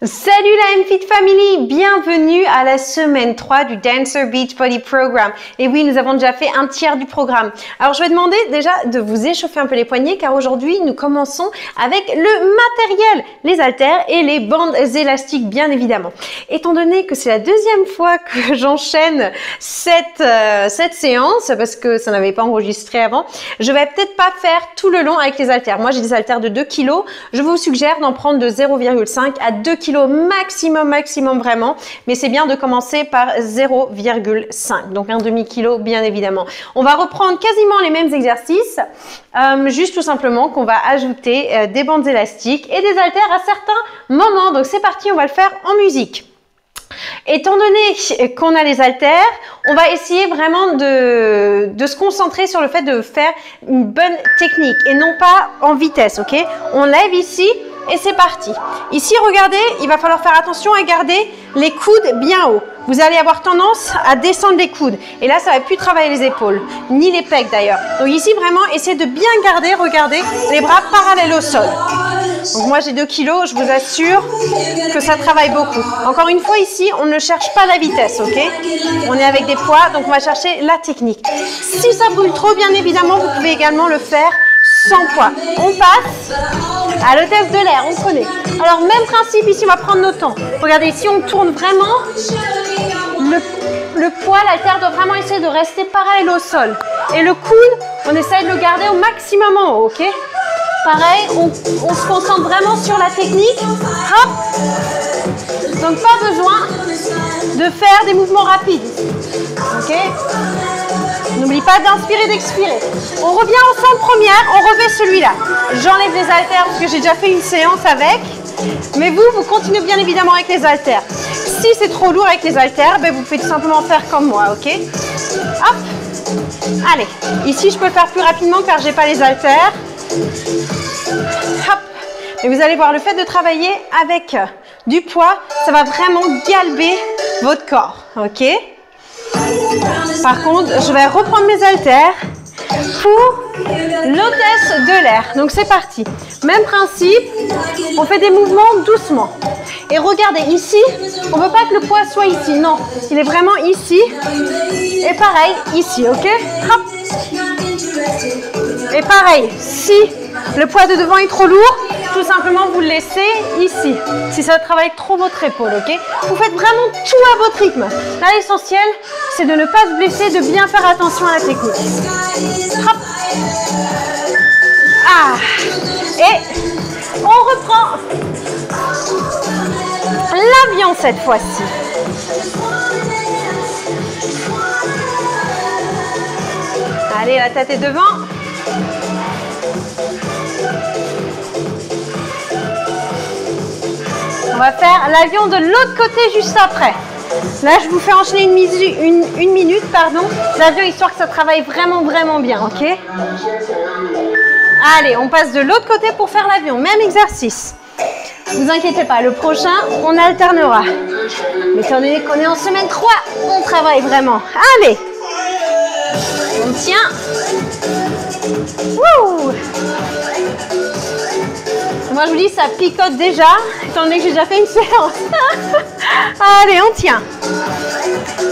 Salut la MFit Family, bienvenue à la semaine 3 du Dancer Beach Body Program. Et oui, nous avons déjà fait un tiers du programme. Alors je vais demander déjà de vous échauffer un peu les poignets car aujourd'hui nous commençons avec le matériel, les haltères et les bandes élastiques bien évidemment. Étant donné que c'est la deuxième fois que j'enchaîne cette séance parce que ça n'avait pas enregistré avant, je vais peut-être pas faire tout le long avec les haltères. Moi j'ai des haltères de 2 kg, je vous suggère d'en prendre de 0,5 à 2 kg maximum vraiment, mais c'est bien de commencer par 0,5, donc un demi-kilo bien évidemment. On va reprendre quasiment les mêmes exercices, juste tout simplement qu'on va ajouter des bandes élastiques et des haltères à certains moments. Donc c'est parti, on va le faire en musique. Étant donné qu'on a les haltères, on va essayer vraiment de se concentrer sur le fait de faire une bonne technique et non pas en vitesse, ok? On lève ici et c'est parti. Ici, regardez, il va falloir faire attention à garder les coudes bien hauts. Vous allez avoir tendance à descendre les coudes. Et là, ça ne va plus travailler les épaules, ni les pecs d'ailleurs. Donc ici, vraiment, essayez de bien garder, regardez, les bras parallèles au sol. Donc moi, j'ai 2 kg, je vous assure que ça travaille beaucoup. Encore une fois, ici, on ne cherche pas la vitesse, ok? On est avec des poids, donc on va chercher la technique. Si ça brûle trop, bien évidemment, vous pouvez également le faire sans poids. On passe à l'hôtesse de l'air, on connaît. Alors, même principe, ici, on va prendre notre temps. Regardez, ici, on tourne vraiment. Le poids, l'haltère doit vraiment essayer de rester parallèle au sol. Et le coude, on essaye de le garder au maximum en haut, ok? Pareil, on se concentre vraiment sur la technique. Hop! Donc, pas besoin de faire des mouvements rapides. Ok? N'oublie pas d'inspirer, d'expirer. On revient ensemble première, on refait celui-là. J'enlève les haltères parce que j'ai déjà fait une séance avec. Mais vous continuez bien évidemment avec les haltères. Si c'est trop lourd avec les haltères, ben vous pouvez tout simplement faire comme moi, ok? Hop! Allez, ici je peux le faire plus rapidement car j'ai pas les haltères. Hop! Et vous allez voir, le fait de travailler avec du poids, ça va vraiment galber votre corps, ok? Par contre, je vais reprendre mes haltères pour l'hôtesse de l'air. Donc c'est parti. Même principe, on fait des mouvements doucement. Et regardez, ici, on ne veut pas que le poids soit ici. Non, il est vraiment ici. Et pareil, ici, ok? Hop. Et pareil, si le poids de devant est trop lourd, tout simplement vous le laissez ici. Si ça travaille trop votre épaule, ok? Vous faites vraiment tout à votre rythme. Là, l'essentiel, c'est de ne pas se blesser, de bien faire attention à la technique. Hop. Ah. Et on reprend l'avion cette fois-ci. Allez, la tête est devant. On va faire l'avion de l'autre côté juste après. Là, je vous fais enchaîner une minute, l'avion, histoire que ça travaille vraiment bien, ok? Allez, on passe de l'autre côté pour faire l'avion. Même exercice. Ne vous inquiétez pas, le prochain, on alternera. Mais étant donné qu'on est en semaine 3, on travaille vraiment. Allez! On tient. Wouh! Moi, je vous dis, ça picote déjà, étant donné que j'ai déjà fait une séance. Allez, on tient.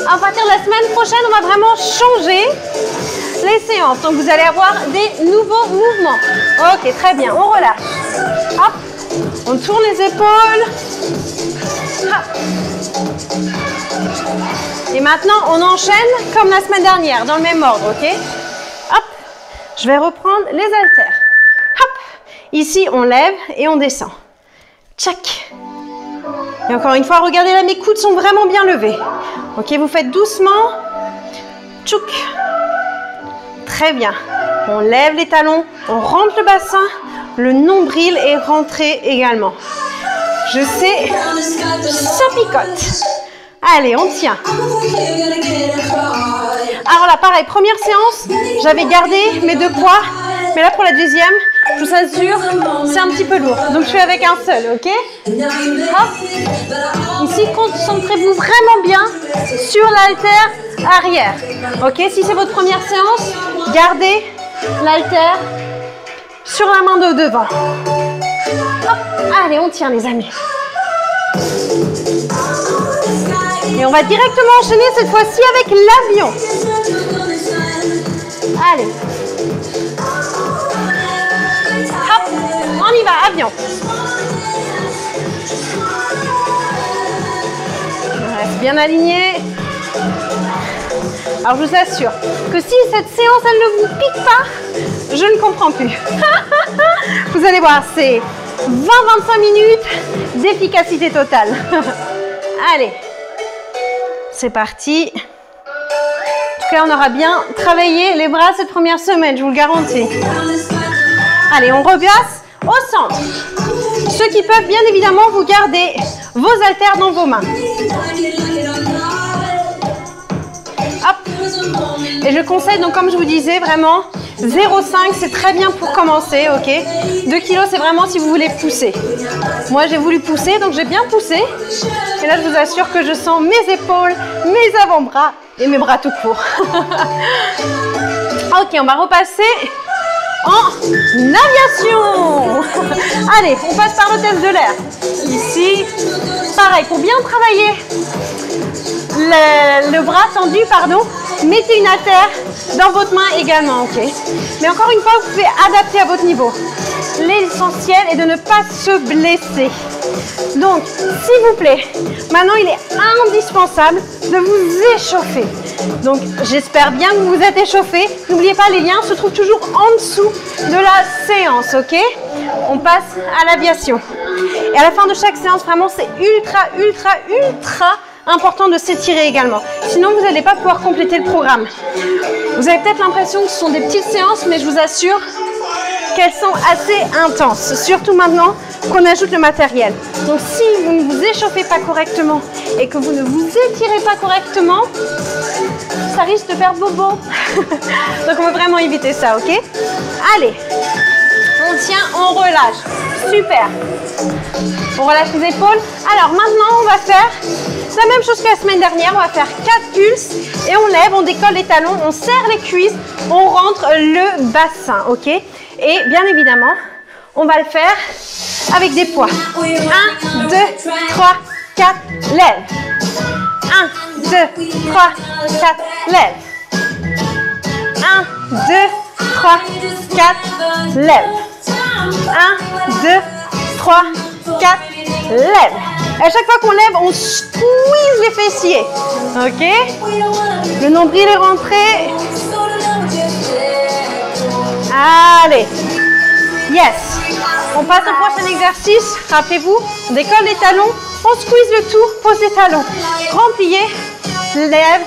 À partir de la semaine prochaine, on va vraiment changer les séances. Donc, vous allez avoir des nouveaux mouvements. Ok, très bien. On relâche. Hop. On tourne les épaules. Hop. Et maintenant, on enchaîne comme la semaine dernière, dans le même ordre, ok? Hop. Je vais reprendre les haltères. Hop. Ici, on lève et on descend. Tchac. Et encore une fois, regardez là, mes coudes sont vraiment bien levés. Ok, vous faites doucement. Tchouk. Très bien. On lève les talons, on rentre le bassin, le nombril est rentré également. Je sais, ça picote. Allez, on tient. Alors là, pareil, première séance, j'avais gardé mes 2 poids, mais là pour la deuxième, je vous assure, c'est un petit peu lourd. Donc je suis avec un seul, ok? Hop. Ici, concentrez-vous vraiment bien sur l'haltère arrière. Ok, si c'est votre première séance, gardez l'haltère sur la main de devant. Hop. Allez, on tient les amis. Et on va directement enchaîner cette fois-ci avec l'avion. Allez. Hop, on y va, avion. On reste bien aligné. Alors je vous assure que si cette séance elle ne vous pique pas, je ne comprends plus. Vous allez voir, c'est 20-25 minutes d'efficacité totale. Allez, c'est parti. En tout cas, on aura bien travaillé les bras cette première semaine, je vous le garantis. Allez, on replace au centre. Ceux qui peuvent, bien évidemment, vous gardez vos haltères dans vos mains. Hop. Et je conseille, donc comme je vous disais, vraiment 0,5 c'est très bien pour commencer, ok. 2 kg c'est vraiment si vous voulez pousser. Moi j'ai voulu pousser, donc j'ai bien poussé. Et là je vous assure que je sens mes épaules, mes avant-bras et mes bras tout court. Ok, on va repasser en aviation. Allez, on passe par l'hôtesse de l'air. Ici, pareil, pour bien travailler le bras tendu, pardon, mettez une haltère dans votre main également, ok. Mais encore une fois, vous pouvez adapter à votre niveau. L'essentiel est de ne pas se blesser. Donc, s'il vous plaît, maintenant il est indispensable de vous échauffer. Donc, j'espère bien que vous vous êtes échauffé. N'oubliez pas, les liens se trouvent toujours en dessous de la séance, ok. On passe à l'aviation. Et à la fin de chaque séance, vraiment, c'est ultra important de s'étirer également. Sinon, vous n'allez pas pouvoir compléter le programme. Vous avez peut-être l'impression que ce sont des petites séances, mais je vous assure qu'elles sont assez intenses. Surtout maintenant qu'on ajoute le matériel. Donc, si vous ne vous échauffez pas correctement et que vous ne vous étirez pas correctement, ça risque de faire bobo. Donc, on veut vraiment éviter ça, ok? Allez, on tient, on relâche. Super. On relâche les épaules. Alors, maintenant, on va faire la même chose que la semaine dernière, on va faire 4 pulses et on lève, on décolle les talons, on serre les cuisses, on rentre le bassin, ok? Et bien évidemment, on va le faire avec des poids. 1, 2, 3, 4, lève. 1, 2, 3, 4, lève. 1, 2, 3, 4, lève. 1, 2, 3, 4, lève. À chaque fois qu'on lève, on squeeze les fessiers. Ok? Le nombril est rentré. Allez. Yes. On passe au prochain exercice. Rappelez-vous, on décolle les talons, on squeeze le tout, pose les talons. Grand plié, lève,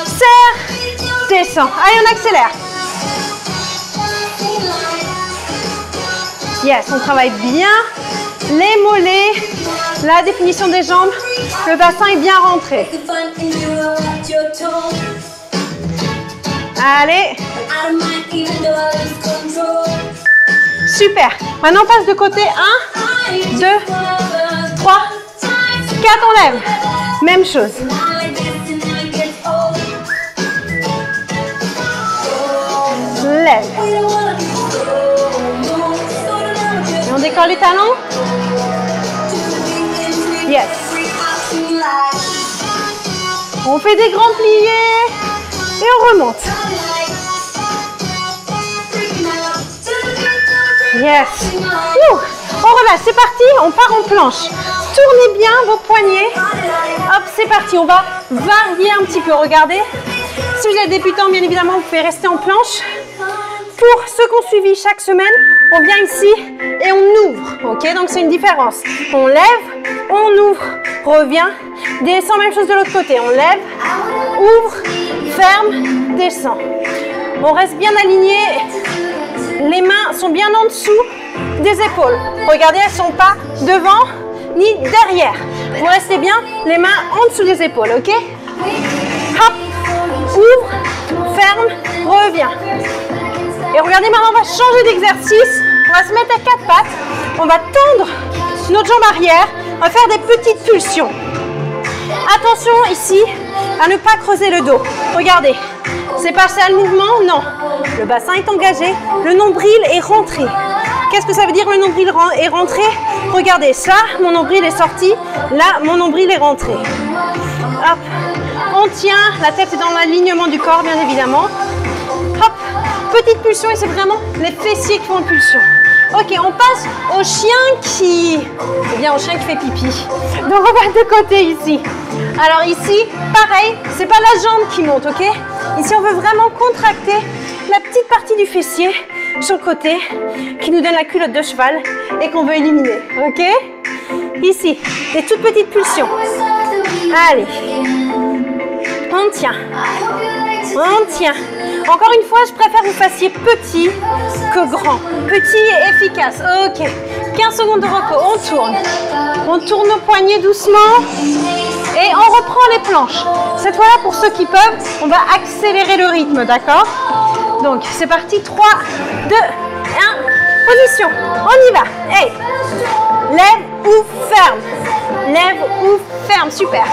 serre, descend. Allez, on accélère. Yes, on travaille bien les mollets, la définition des jambes, le bassin est bien rentré. Allez. Super. Maintenant, on passe de côté. 1, 2, 3, 4, on lève. Même chose. Lève. Et on décolle les talons. Yes. On fait des grands pliés et on remonte. Yes. On relâche, c'est parti, on part en planche. Tournez bien vos poignets. Hop, c'est parti, on va varier un petit peu. Regardez. Si vous êtes débutant, bien évidemment, vous pouvez rester en planche. Pour ceux qui ont suivi chaque semaine, on vient ici et on ouvre. Ok, donc c'est une différence. On lève, on ouvre, revient, descend, même chose de l'autre côté. On lève, ouvre, ferme, descend. On reste bien aligné. Les mains sont bien en dessous des épaules. Regardez, elles ne sont pas devant ni derrière. Vous restez bien les mains en dessous des épaules, ok? Hop, ouvre, ferme, revient. Et regardez, maintenant, on va changer d'exercice. On va se mettre à 4 pattes. On va tendre notre jambe arrière. On va faire des petites pulsions. Attention ici à ne pas creuser le dos. Regardez, c'est pas ça le mouvement? Non. Le bassin est engagé, le nombril est rentré. Qu'est-ce que ça veut dire le nombril est rentré? Regardez, ça, mon nombril est sorti. Là, mon nombril est rentré. Hop. On tient, la tête est dans l'alignement du corps, bien évidemment. Hop. Petite pulsion et c'est vraiment les fessiers qui font une pulsion. Ok, on passe au chien qui... Eh bien, au chien qui fait pipi. Donc, on va de côté ici. Alors ici, pareil, c'est pas la jambe qui monte, ok? Ici, on veut vraiment contracter la petite partie du fessier sur le côté qui nous donne la culotte de cheval et qu'on veut éliminer, ok? Ici, des toutes petites pulsions. Allez, on tient, on tient. Encore une fois, je préfère que vous fassiez petit que grand. Petit et efficace, ok. 15 secondes de repos, on tourne nos poignets doucement et on reprend les planches. Cette fois-là, pour ceux qui peuvent, on va accélérer le rythme, d'accord? Donc, c'est parti, 3, 2, 1, position, on y va. Hey. Lève ou ferme. Lève ou ferme, super.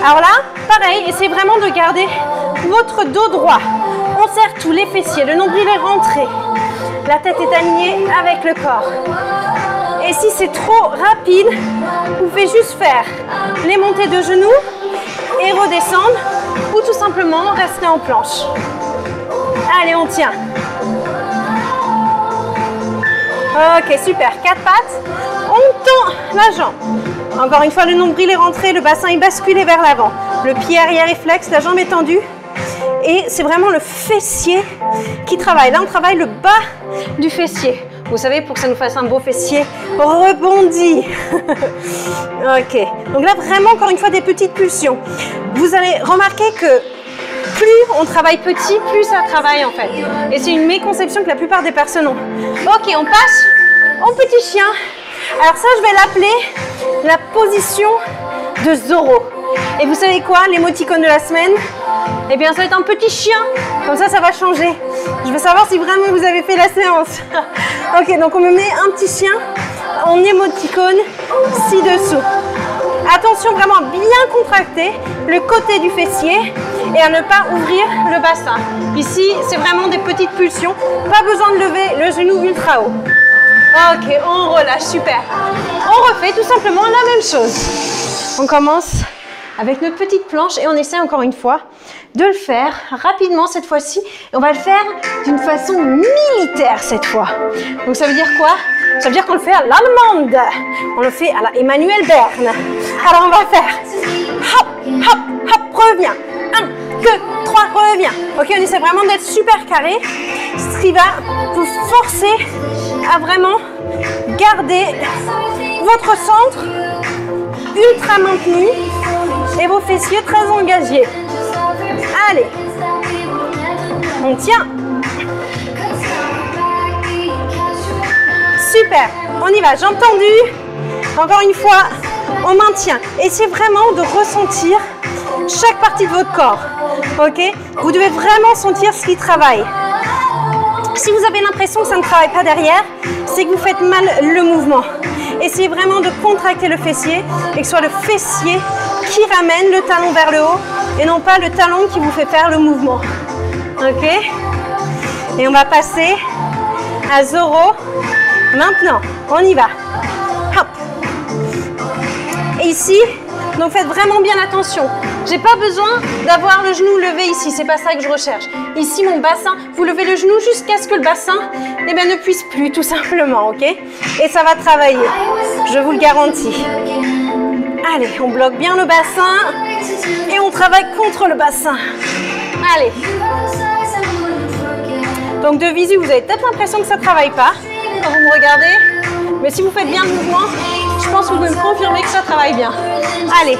Alors là, pareil, essayez vraiment de garder votre dos droit. On serre tous les fessiers, le nombril est rentré. La tête est alignée avec le corps. Et si c'est trop rapide, vous pouvez juste faire les montées de genoux et redescendre ou tout simplement rester en planche. Allez, on tient. Ok, super. 4 pattes. On tend la jambe. Encore une fois, le nombril est rentré, le bassin est basculé vers l'avant. Le pied arrière est flex, la jambe est tendue. Et c'est vraiment le fessier qui travaille. Là, on travaille le bas du fessier. Vous savez, pour que ça nous fasse un beau fessier rebondi. Ok. Donc là, vraiment, encore une fois, des petites pulsions. Vous allez remarquer que plus on travaille petit, plus ça travaille en fait. Et c'est une méconception que la plupart des personnes ont. Ok, on passe au petit chien. Alors ça, je vais l'appeler la position de Zorro. Et vous savez quoi, l'émoticône de la semaine? Eh bien, ça va être un petit chien. Comme ça, ça va changer. Je veux savoir si vraiment vous avez fait la séance. Ok, donc on me met un petit chien en émoticône ci-dessous. Attention vraiment à bien contracter le côté du fessier et à ne pas ouvrir le bassin. Ici, c'est vraiment des petites pulsions. Pas besoin de lever le genou ultra haut. Ok, on relâche, super. On refait tout simplement la même chose. On commence avec notre petite planche et on essaie encore une fois de le faire rapidement cette fois-ci. Et on va le faire d'une façon militaire cette fois. Donc ça veut dire quoi? Ça veut dire qu'on le fait à l'allemande. On le fait à la Emmanuel Berne. Alors on va faire hop, hop, hop, reviens. 1, 2, 3, reviens. Ok, on essaie vraiment d'être super carré. Ce qui va vous forcer à vraiment garder votre centre ultra maintenu et vos fessiers très engagés. Allez, on tient. Super, on y va, jambes tendues. Encore une fois, on maintient. Essayez vraiment de ressentir chaque partie de votre corps. Ok, vous devez vraiment sentir ce qui travaille. Si vous avez l'impression que ça ne travaille pas derrière, c'est que vous faites mal le mouvement. Essayez vraiment de contracter le fessier et que ce soit le fessier qui ramène le talon vers le haut et non pas le talon qui vous fait faire le mouvement. Ok? Et on va passer à Zorro. Maintenant, on y va. Hop. Et ici, donc faites vraiment bien attention. J'ai pas besoin d'avoir le genou levé ici, c'est pas ça que je recherche. Ici, mon bassin, vous levez le genou jusqu'à ce que le bassin ne puisse plus, tout simplement, ok? Et ça va travailler, je vous le garantis. Allez, on bloque bien le bassin et on travaille contre le bassin. Allez. Donc de visu, vous avez peut-être l'impression que ça ne travaille pas quand vous me regardez. Mais si vous faites bien le mouvement, je pense que vous pouvez me confirmer que ça travaille bien. Allez,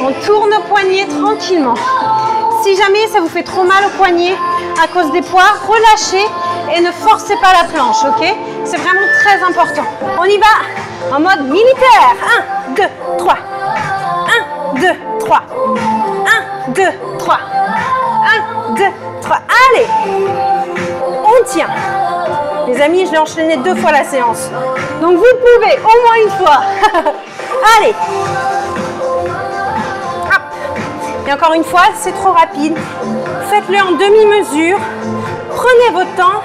on tourne le poignet tranquillement. Si jamais ça vous fait trop mal au poignet à cause des poids, relâchez et ne forcez pas la planche, ok? C'est vraiment très important. On y va en mode militaire. 1, 2, 3. 1, 2, 3. 1, 2, 3. 1, 2, 3. Allez, on tient. Les amis, je l'ai enchaîné 2 fois la séance. Donc vous pouvez au moins une fois. Allez. Hop. Et encore une fois, c'est trop rapide. Faites-le en demi-mesure. Prenez votre temps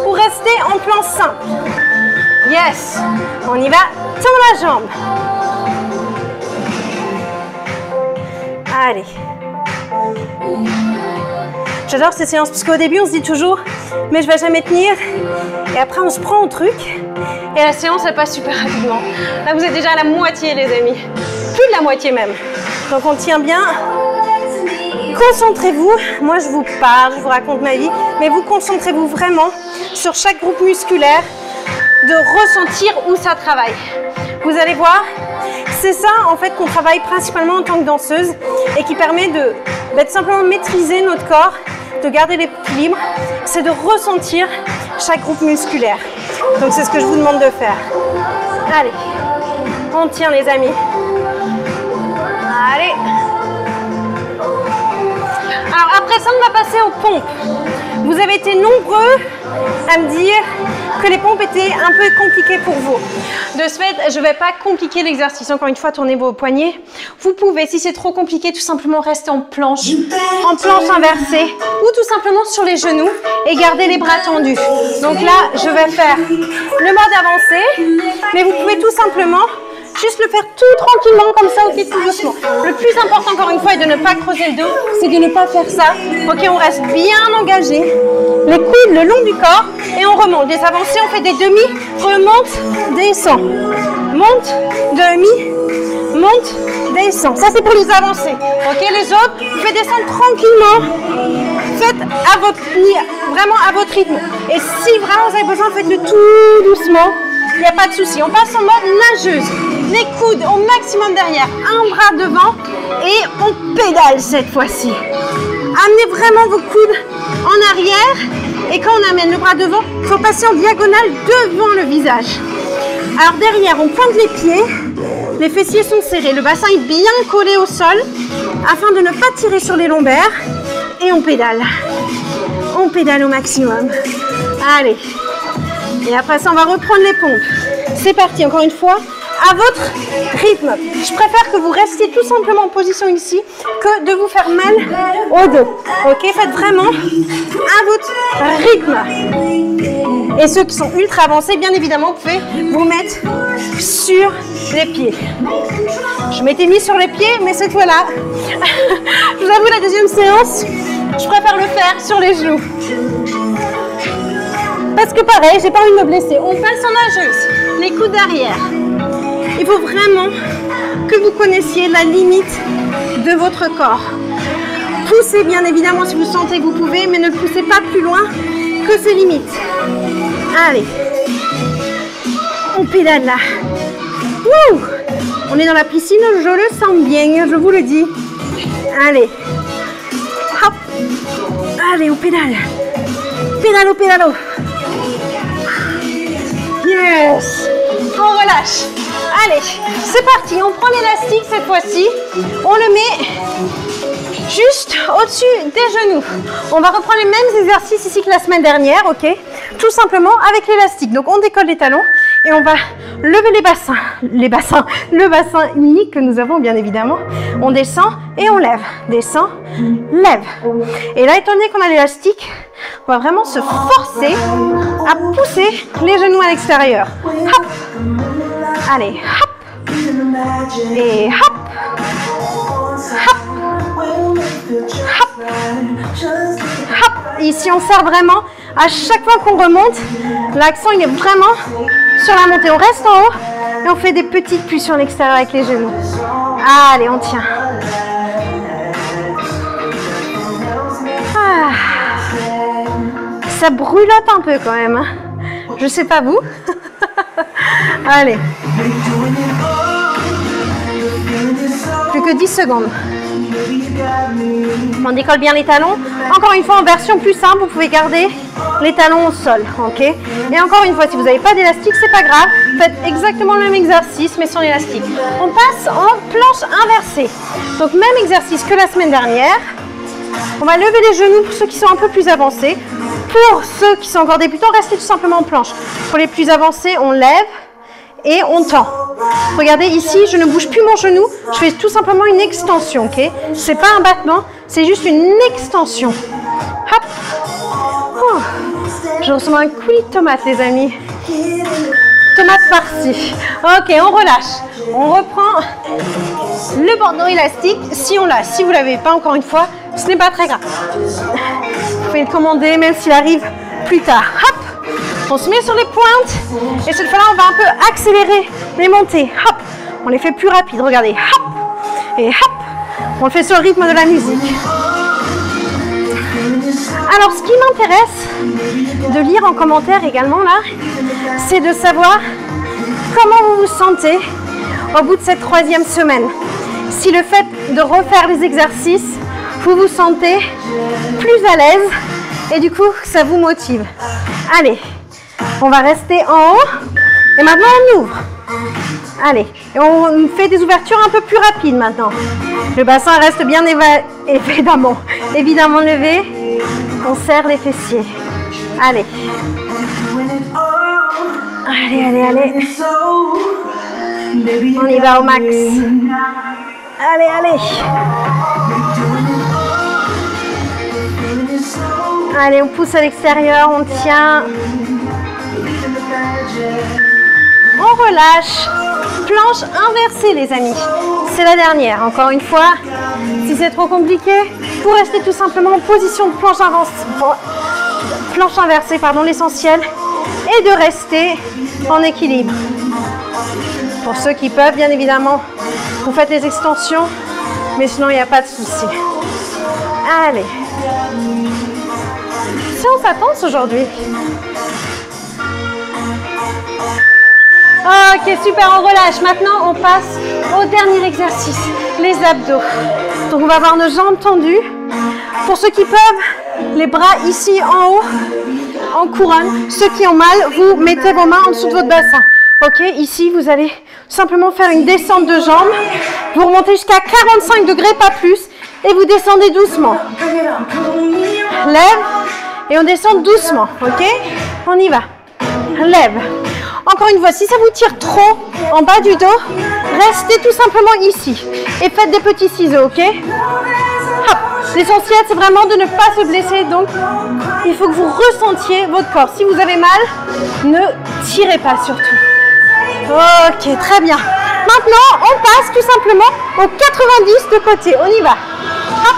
pour rester en plan simple. Yes. On y va. Tends la jambe. Allez. J'adore ces séances parce qu'au début on se dit toujours mais je vais jamais tenir et après on se prend au truc et la séance elle passe super rapidement. Là vous êtes déjà à la moitié les amis, plus de la moitié même. Donc on tient bien. Concentrez-vous, moi je vous parle, je vous raconte ma vie, mais vous concentrez-vous vraiment sur chaque groupe musculaire, de ressentir où ça travaille. Vous allez voir, c'est ça en fait qu'on travaille principalement en tant que danseuse et qui permet de simplement maîtriser notre corps, de garder l'équilibre, c'est de ressentir chaque groupe musculaire. Donc c'est ce que je vous demande de faire. Allez, on tient les amis. Allez. Alors après ça, on va passer aux pompes. Vous avez été nombreux à me dire que les pompes étaient un peu compliquées pour vous. De ce fait, je ne vais pas compliquer l'exercice. Encore une fois, tournez vos poignets. Vous pouvez, si c'est trop compliqué, tout simplement rester en planche inversée ou tout simplement sur les genoux et garder les bras tendus. Donc là, je vais faire le mode avancé, mais vous pouvez tout simplement juste le faire tout tranquillement comme ça, ok, tout doucement. Le plus important, encore une fois, est de ne pas creuser le dos, c'est de ne pas faire ça. Ok, on reste bien engagé, les coudes le long du corps et on remonte. Des avancées, on fait des demi, remonte, descend. Monte, demi, monte, descend. Ça, c'est pour les avancées. Ok, les autres, vous faites descendre tranquillement. Faites à votre, vraiment à votre rythme. Et si vraiment vous avez besoin, faites-le tout doucement. Il n'y a pas de souci. On passe en mode nageuse. Les coudes au maximum derrière, un bras devant et on pédale cette fois-ci. Amenez vraiment vos coudes en arrière et quand on amène le bras devant, il faut passer en diagonale devant le visage. Alors derrière, on pointe les pieds, les fessiers sont serrés, le bassin est bien collé au sol afin de ne pas tirer sur les lombaires et on pédale. On pédale au maximum. Allez. Et après ça, on va reprendre les pompes. C'est parti, encore une fois, à votre rythme. Je préfère que vous restiez tout simplement en position ici que de vous faire mal au dos. Ok, faites vraiment à votre rythme. Et ceux qui sont ultra avancés, bien évidemment, vous pouvez vous mettre sur les pieds. Je m'étais mis sur les pieds, mais cette fois-là, je vous avoue, la deuxième séance, je préfère le faire sur les genoux. Parce que pareil, j'ai pas envie de me blesser. On passe en nageuse, les coudes derrière. Il faut vraiment que vous connaissiez la limite de votre corps. Poussez bien évidemment si vous sentez que vous pouvez, mais ne poussez pas plus loin que ces limites. Allez, on pédale là. Wouh! On est dans la piscine, je le sens bien, je vous le dis. Allez, hop, allez, on pédale. Pédalo, pédalo. Yes! On relâche. Allez, c'est parti. On prend l'élastique cette fois-ci. On le met juste au-dessus des genoux. On va reprendre les mêmes exercices ici que la semaine dernière, ok? Tout simplement avec l'élastique. Donc on décolle les talons et on va lever le bassin unique que nous avons bien évidemment. On descend et on lève. Descend, lève. Et là, étant donné qu'on a l'élastique, on va vraiment se forcer à pousser les genoux à l'extérieur. Hop. Allez, hop. Et hop. Hop. Hop. Hop. Ici, on serre vraiment. À chaque fois qu'on remonte, l'accent il est vraiment sur la montée. On reste en haut et on fait des petites pulsions à l'extérieur avec les genoux. Allez, on tient. Ah. Ça brûlote un peu quand même. Hein. Je sais pas vous. Allez. Plus que 10 secondes. On décolle bien les talons. Encore une fois, en version plus simple, vous pouvez garder les talons au sol. Ok. Et encore une fois, si vous n'avez pas d'élastique, c'est pas grave. Faites exactement le même exercice, mais sans élastique. On passe en planche inversée. Donc, même exercice que la semaine dernière. On va lever les genoux pour ceux qui sont un peu plus avancés. Pour ceux qui sont encore débutants, restez tout simplement en planche. Pour les plus avancés, on lève et on tend. Regardez ici, je ne bouge plus mon genou, je fais tout simplement une extension, ok? C'est pas un battement, c'est juste une extension. Hop! Oh. Je ressens un coulis de tomate, les amis. tomate farcie. Ok, on relâche. On reprend le bandeau élastique si on l'a. Si vous ne l'avez pas, encore une fois, ce n'est pas très grave. Vous pouvez le commander même s'il arrive plus tard. Hop, on se met sur les pointes et cette fois-là, on va un peu accélérer les montées. Hop, on les fait plus rapides. Regardez, hop et hop. On le fait sur le rythme de la musique. Alors, ce qui m'intéresse de lire en commentaire également là, c'est de savoir comment vous vous sentez au bout de cette 3e semaine. Si le fait de refaire les exercices, vous vous sentez plus à l'aise et du coup, ça vous motive. Allez, on va rester en haut et maintenant on ouvre. Allez, et on fait des ouvertures un peu plus rapides maintenant. Le bassin reste bien évidemment levé. On serre les fessiers. Allez. Allez. On y va au max. Allez. Allez, on pousse à l'extérieur, on tient. On relâche. Planche inversée, les amis. C'est la dernière. Encore une fois, si c'est trop compliqué, vous restez tout simplement en position de planche inversée, l'essentiel est de rester en équilibre. Pour ceux qui peuvent, bien évidemment, vous faites les extensions, mais sinon, il n'y a pas de souci. Allez. Séance intense aujourd'hui. Ok, super, on relâche. Maintenant, on passe au dernier exercice, les abdos. Donc, on va avoir nos jambes tendues. Pour ceux qui peuvent, les bras ici en haut, en couronne. Ceux qui ont mal, vous mettez vos mains en dessous de votre bassin. Ok, ici, vous allez simplement faire une descente de jambes. Vous remontez jusqu'à 45 degrés, pas plus. Et vous descendez doucement. Lève et on descend doucement. Ok, on y va. Lève. Encore une fois, si ça vous tire trop en bas du dos, restez tout simplement ici et faites des petits ciseaux, ok? Hop. L'essentiel, c'est vraiment de ne pas se blesser, donc il faut que vous ressentiez votre corps. Si vous avez mal, ne tirez pas surtout. Ok, très bien. Maintenant, on passe tout simplement au 90 de côté. On y va. Hop.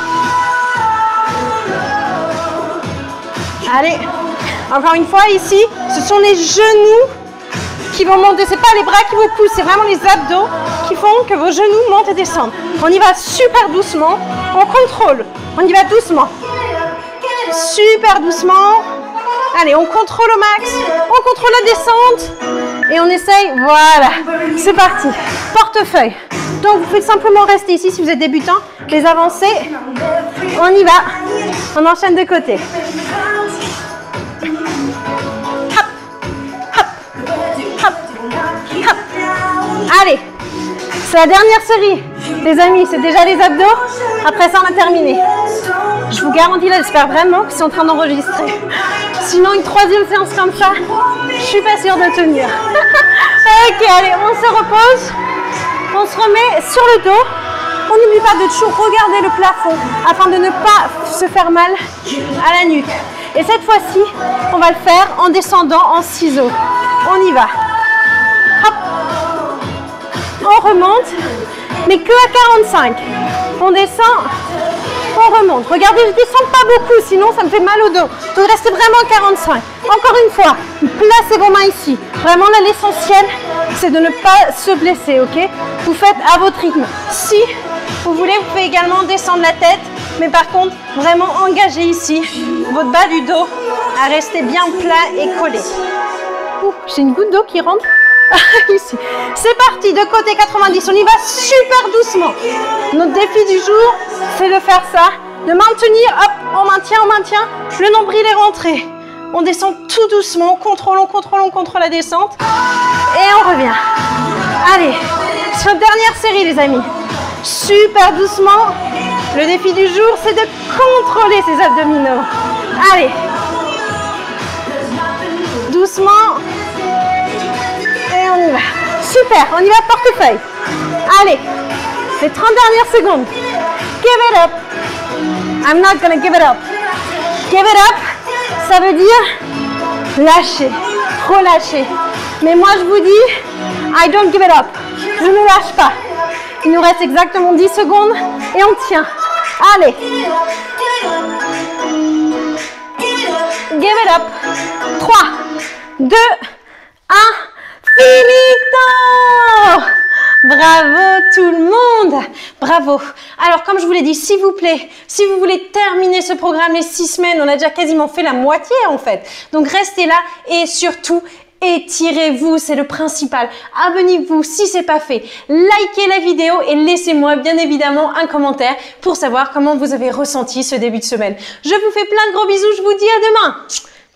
Allez. Encore une fois, ici, ce sont les genoux qui vont monter. Ce n'est pas les bras qui vous poussent, c'est vraiment les abdos qui font que vos genoux montent et descendent. On y va super doucement, on contrôle. On y va doucement. Super doucement. Allez, on contrôle au max. On contrôle la descente. Et on essaye, voilà. C'est parti. Portefeuille. Donc, vous pouvez simplement rester ici si vous êtes débutant. Les avancées, on y va. On enchaîne de côté. Allez, c'est la dernière série. Les amis, c'est déjà les abdos. Après ça, on a terminé. Je vous garantis là, j'espère vraiment qu'ils sont en train d'enregistrer. Sinon, une 3e séance comme ça, je suis pas sûre de tenir. Ok, allez, on se repose. On se remet sur le dos. On n'oublie pas de toujours regarder le plafond afin de ne pas se faire mal à la nuque. Et cette fois-ci, on va le faire en descendant en ciseaux. On y va. Hop. On remonte, mais que à 45. On descend, on remonte. Regardez, je ne descends pas beaucoup, sinon ça me fait mal au dos. Donc restez vraiment à 45. Encore une fois, placez vos mains ici. Vraiment là, l'essentiel, c'est de ne pas se blesser, ok? Vous faites à votre rythme. Si vous voulez, vous pouvez également descendre la tête, mais par contre, vraiment engagez ici votre bas du dos à rester bien plat et collé. J'ai une goutte d'eau qui rentre. Ici. C'est parti, de côté 90, on y va super doucement. Notre défi du jour, c'est de faire ça, de maintenir, hop, on maintient, le nombril est rentré. On descend tout doucement, on contrôle la descente et on revient. Allez, sur la dernière série les amis, super doucement. Le défi du jour, c'est de contrôler ces abdominaux. Allez, doucement. Et on y va. Super, on y va portefeuille. Allez, les 30 dernières secondes. Give it up. I'm not gonna give it up. Give it up, ça veut dire lâcher, relâcher. Mais moi, je vous dis, I don't give it up. Je ne lâche pas. Il nous reste exactement 10 secondes et on tient. Allez. Give it up. 3, 2, 1. Finito! Bravo tout le monde! Bravo! Alors comme je vous l'ai dit, s'il vous plaît, si vous voulez terminer ce programme les 6 semaines, on a déjà quasiment fait la moitié en fait. Donc restez là et surtout, étirez-vous, c'est le principal. Abonnez-vous si ce n'est pas fait. Likez la vidéo et laissez-moi bien évidemment un commentaire pour savoir comment vous avez ressenti ce début de semaine. Je vous fais plein de gros bisous, je vous dis à demain.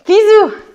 Bisous!